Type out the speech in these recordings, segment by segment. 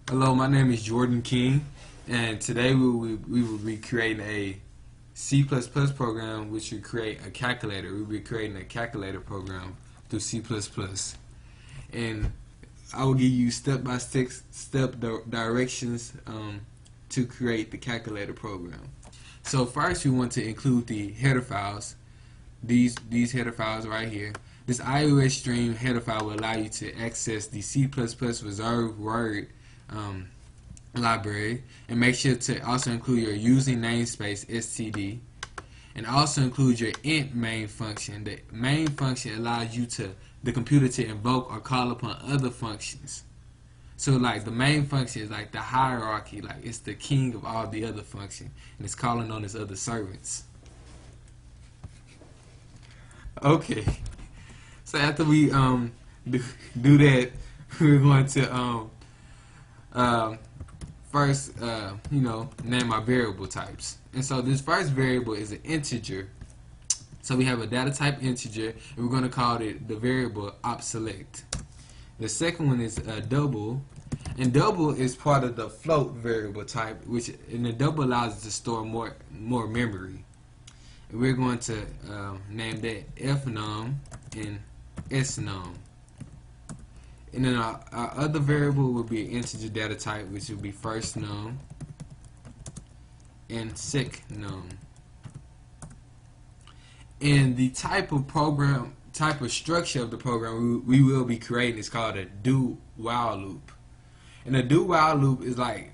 Hello, my name is Jordan King, and today we will be creating a C++ program which will create a calculator. We'll be creating a calculator program through C++. And I will give you step-by-step directions to create the calculator program. So first we want to include the header files. These header files right here. This iOS stream header file will allow you to access the C++ reserved word library, and make sure to also include your using namespace std, and also include your int main function. The main function allows the computer to invoke or call upon other functions. So like the main function is like the hierarchy, like it's the king of all the other functions, and it's calling on its other servants. Okay, so after we do that, we're going to first name our variable types. And so this first variable is an integer. So we have a data type integer, and we're going to call it the variable opselect. The second one is a double, and double is part of the float variable type, and the double allows us to store more memory. And we're going to name that fnum and snum. And then our other variable will be an integer data type, which will be first num and secnum. And the type of structure of the program we will be creating is called a do-while loop. And a do-while loop is like,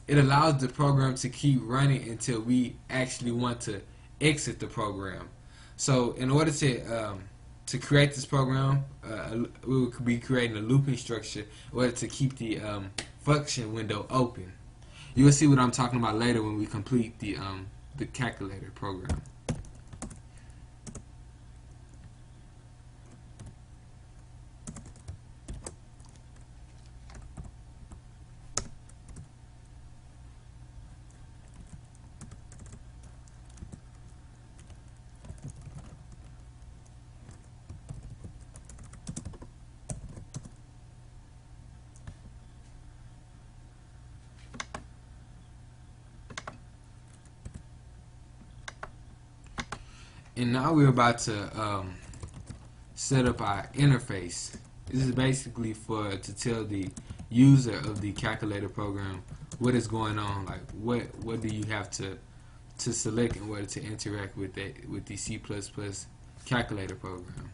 it allows the program to keep running until we actually want to exit the program. So in order to create this program, we will be creating a looping structure in order to keep the function window open. You will see what I'm talking about later when we complete the calculator program. And now we're about to set up our interface. This is basically to tell the user of the calculator program what is going on, like what do you have to select in order to interact with the C++ calculator program.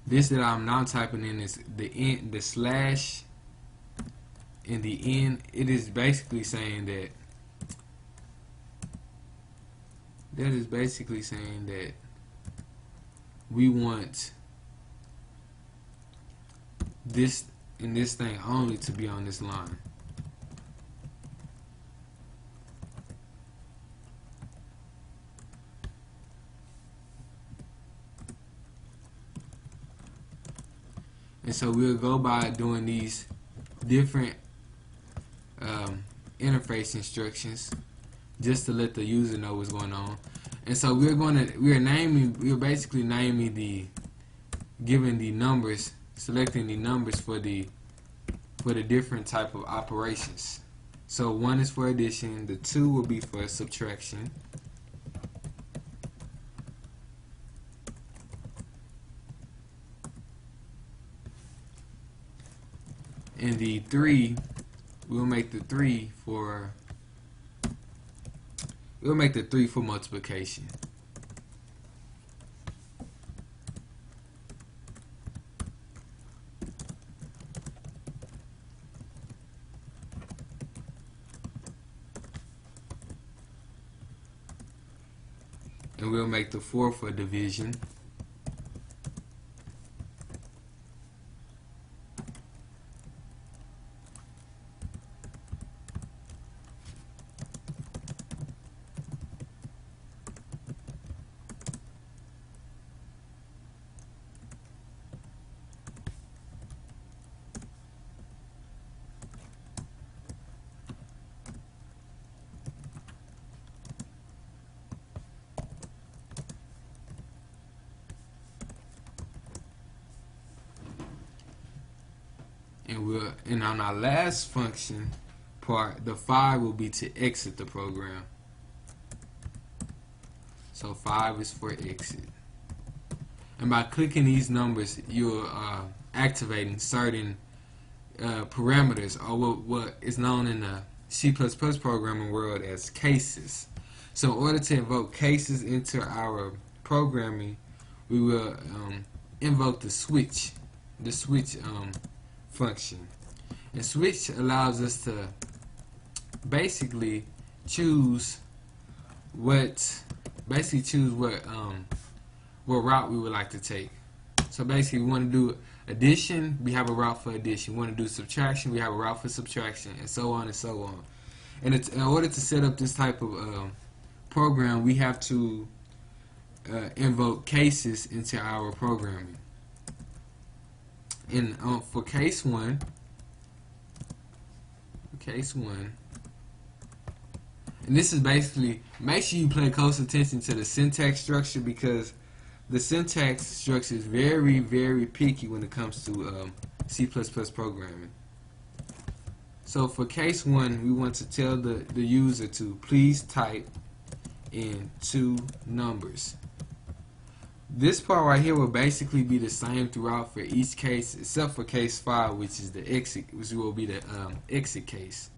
This that I'm now typing in is the slash in the end. It is basically saying that we want this and this thing only to be on this line. And so we'll go by doing these different interface instructions just to let the user know what's going on. And so we're basically naming giving the numbers, selecting the numbers for the different type of operations. So 1 is for addition, the 2 will be for subtraction, and the 3, we'll make the 3 for multiplication. And we'll make the 4 for division. and on our last function part, the 5 will be to exit the program. So 5 is for exit. And by clicking these numbers, you're activating certain parameters, or what is known in the C++ programming world as cases. So in order to invoke cases into our programming, we will invoke the switch function. And switch allows us to basically choose what route we would like to take. So basically, we want to do addition, we have a route for addition. We want to do subtraction, we have a route for subtraction, and so on and so on. And in order to set up this type of program, we have to invoke cases into our programming. And for case one, and this is basically, make sure you pay close attention to the syntax structure, because the syntax structure is very, very picky when it comes to C++ programming. So for case one, we want to tell the user to please type in 2 numbers. This part right here will basically be the same throughout for each case, except for case 5, which is the exit, which will be the exit case.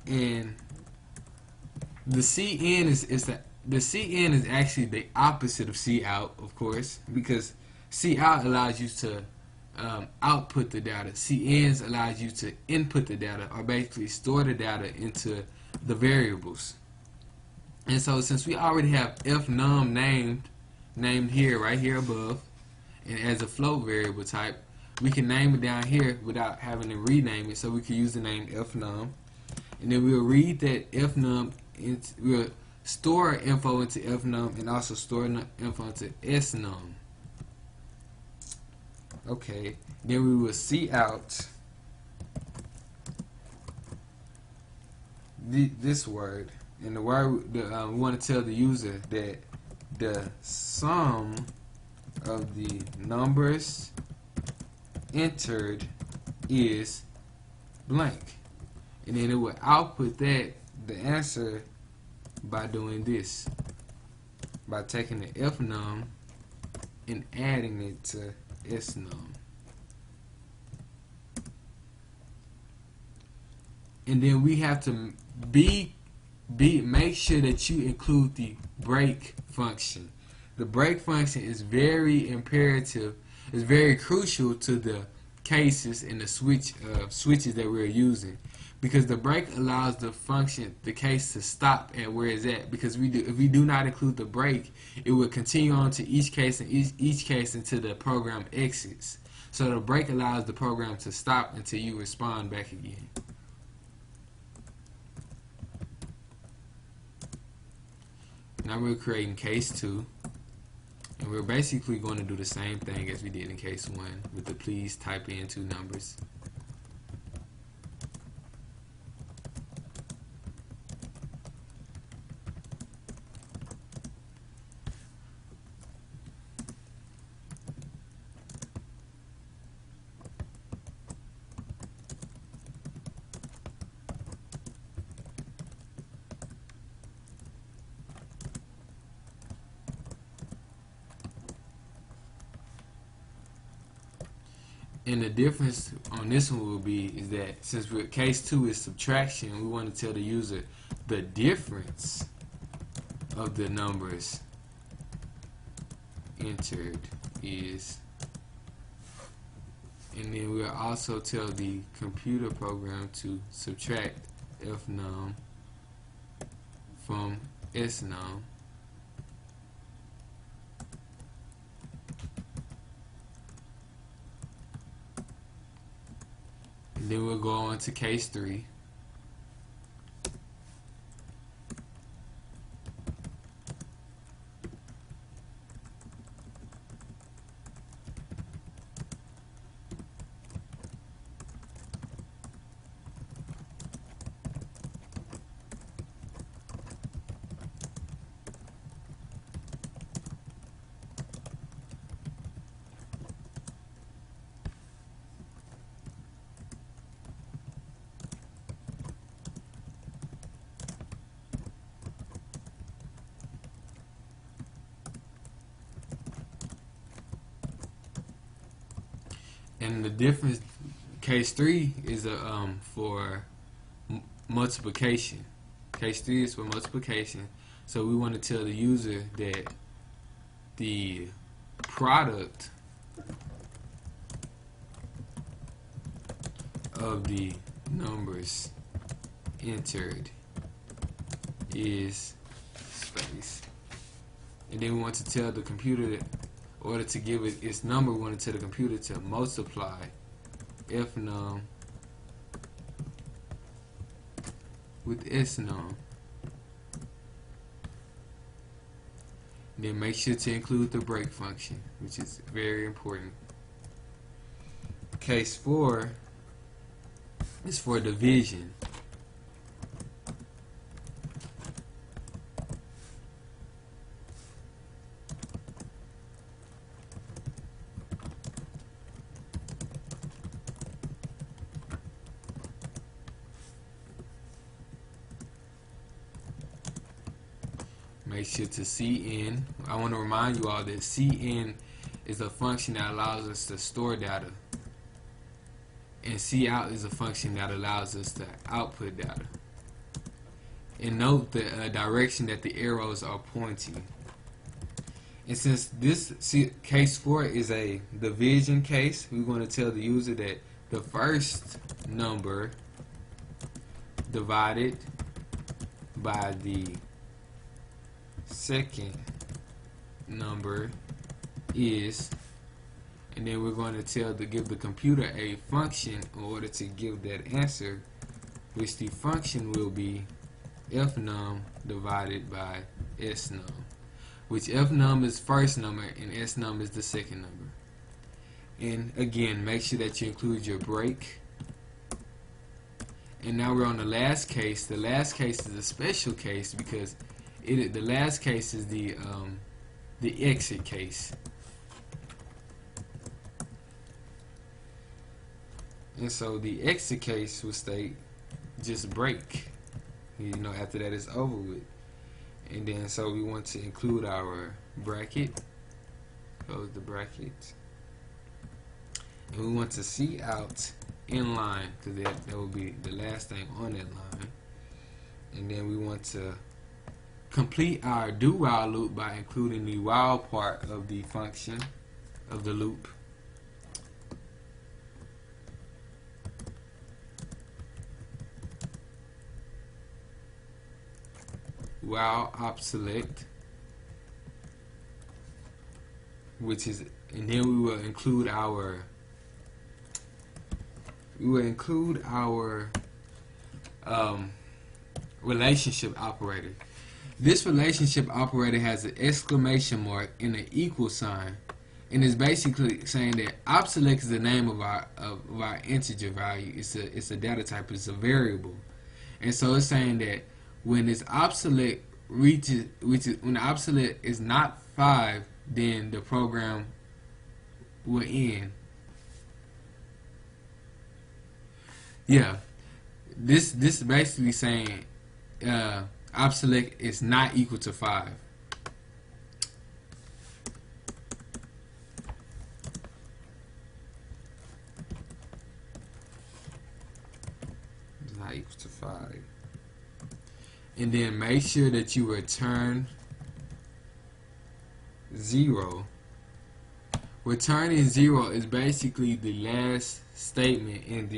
And the CN the CN is actually the opposite of Cout, of course, because Cout allows you to output the data. CNs allows you to input the data, or basically store the data into the variables. And so since we already have fnum named here, right here above, and as a float variable type, we can name it down here without having to rename it. So we can use the name fnum, and then we'll read that fnum, we'll store info into fnum and also store info into snum. Okay, then we will Cout this word, and the word we want to tell the user that the sum of the numbers entered is blank, and then it will output the answer by doing this, by taking the fnum and adding it to snum. And then we have to make sure that you include the break function. The break function is very imperative, it's very crucial to the cases and the switches that we're using, because the break allows the case to stop at where it's at. Because if we do not include the break, it will continue on to each case and each case until the program exits. So the break allows the program to stop until you respond back again. Now we're creating case 2, and we're basically going to do the same thing as we did in case 1 with the please type in 2 numbers. And the difference on this one will be is that since case 2 is subtraction, we want to tell the user the difference of the numbers entered is, and then we'll also tell the computer program to subtract fnum from snum. And then we'll go on to case 3. And the difference, case 3 is for multiplication. Case 3 is for multiplication. So we want to tell the user that the product of the numbers entered is space. And then we want to tell the computer that in order to give it its number, we want to tell the computer to multiply fnum with snum. Then make sure to include the break function, which is very important. Case 4 is for division. Make sure to cin. I want to remind you all that cin is a function that allows us to store data, and cout is a function that allows us to output data. And note the direction that the arrows are pointing. And since this case 4 is a division case, we're going to tell the user that the first number divided by the second number is, and then we're going to give the computer a function in order to give that answer, which the function will be fnum divided by snum, which fnum is first number and snum is the second number. And again, make sure that you include your break. And now we're on the last case. The last case is a special case because the last case is the exit case. And so the exit case will state just break, after that it's over with. And then so we want to include our bracket, close the bracket, and we want to cout in line, because that will be the last thing on that line. And then we want to complete our do while loop by including the while part of the function of the loop. While op-select, which is, and then we will include our relationship operator. This relationship operator has an exclamation mark and an equal sign, and is basically saying that op-select is the name of our integer value. It's a data type. It's a variable, and so it's saying that when this op-select reaches, when the op-select is not 5, then the program will end. Yeah, this is basically saying op-select is not equal to 5. It's not equal to 5. And then make sure that you return 0. Returning 0 is basically the last statement in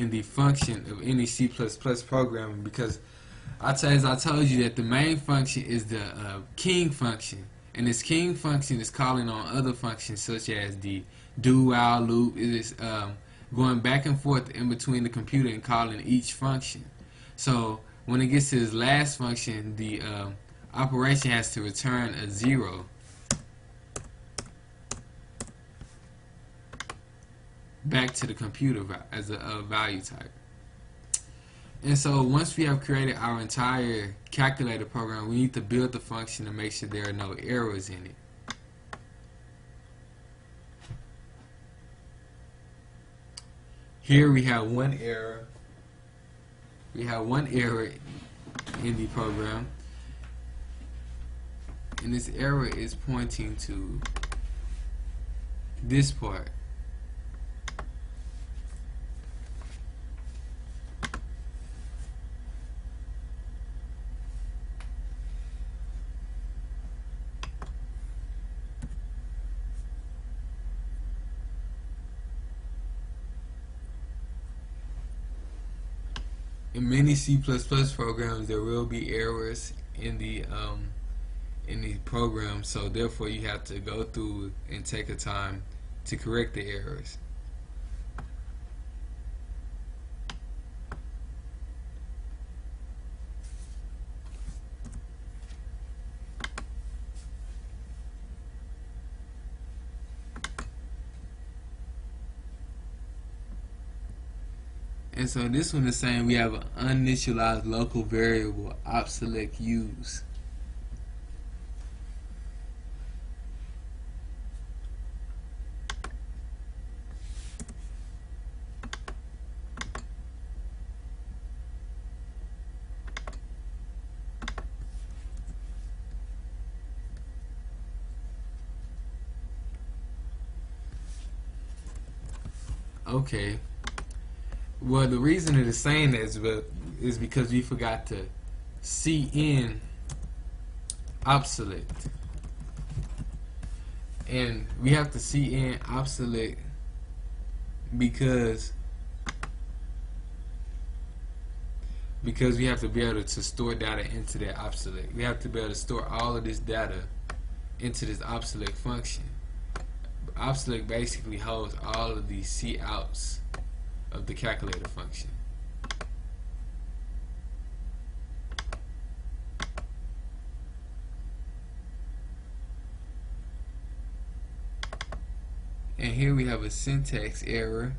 the function of any C++ programming, because as I told you that the main function is the king function, and this king function is calling on other functions such as the do while loop. It is going back and forth in between the computer and calling each function. So when it gets to this last function, the operation has to return a 0. Back to the computer as a value type. And so once we have created our entire calculator program, we need to build the function to make sure there are no errors in it. Here we have one error. We have one error in the program, and this error is pointing to this part. In many C++ programs, there will be errors in the program, so therefore you have to go through and take a time to correct the errors. And so this one is saying we have an uninitialized local variable opselect use. Okay. Well, the reason it is saying that is because we forgot to cin obselect. And we have to cin obselect because we have to be able to store data into that obselect. We have to be able to store all of this data into this obselect function. Obselect basically holds all of these couts of the calculator function. And here we have a syntax error.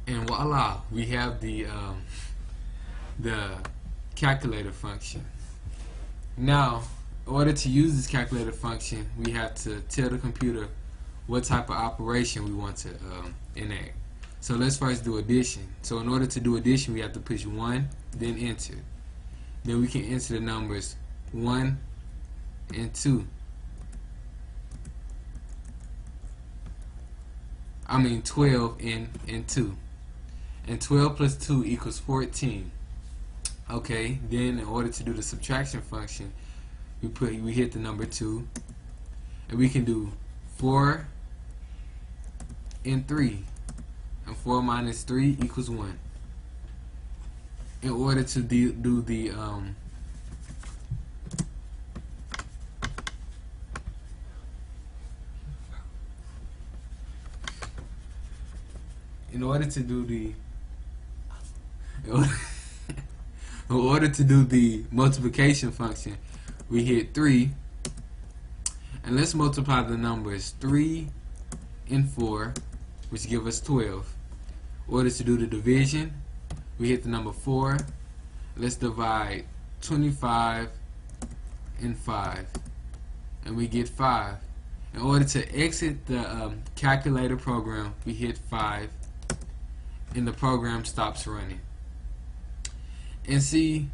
And voila, we have the calculator function. Now, in order to use this calculator function, we have to tell the computer what type of operation we want to enact. So let's first do addition. So in order to do addition, we have to push 1, then enter. Then we can enter the numbers 1 and 2. 12 and 2. And 12 plus 2 equals 14. Okay, then in order to do the subtraction function, we hit the number 2, and we can do 4 and 3, and 4 minus 3 equals 1. In order to do the in order to do the multiplication function, we hit 3, and let's multiply the numbers 3 and 4, which give us 12. In order to do the division, we hit the number 4. Let's divide 25 and 5, and we get 5. In order to exit the calculator program, we hit 5, and the program stops running. And see,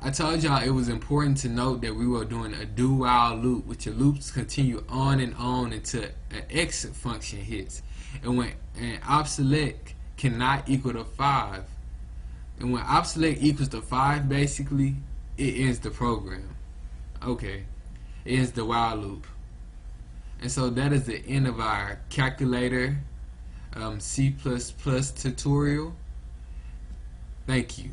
I told y'all it was important to note that we were doing a do while loop, which the loops continue on and on until an exit function hits. And when an obselect cannot equal to 5, and when obselect equals to 5, basically it ends the program. Okay, it ends the while loop. And so that is the end of our calculator C++ tutorial. Thank you.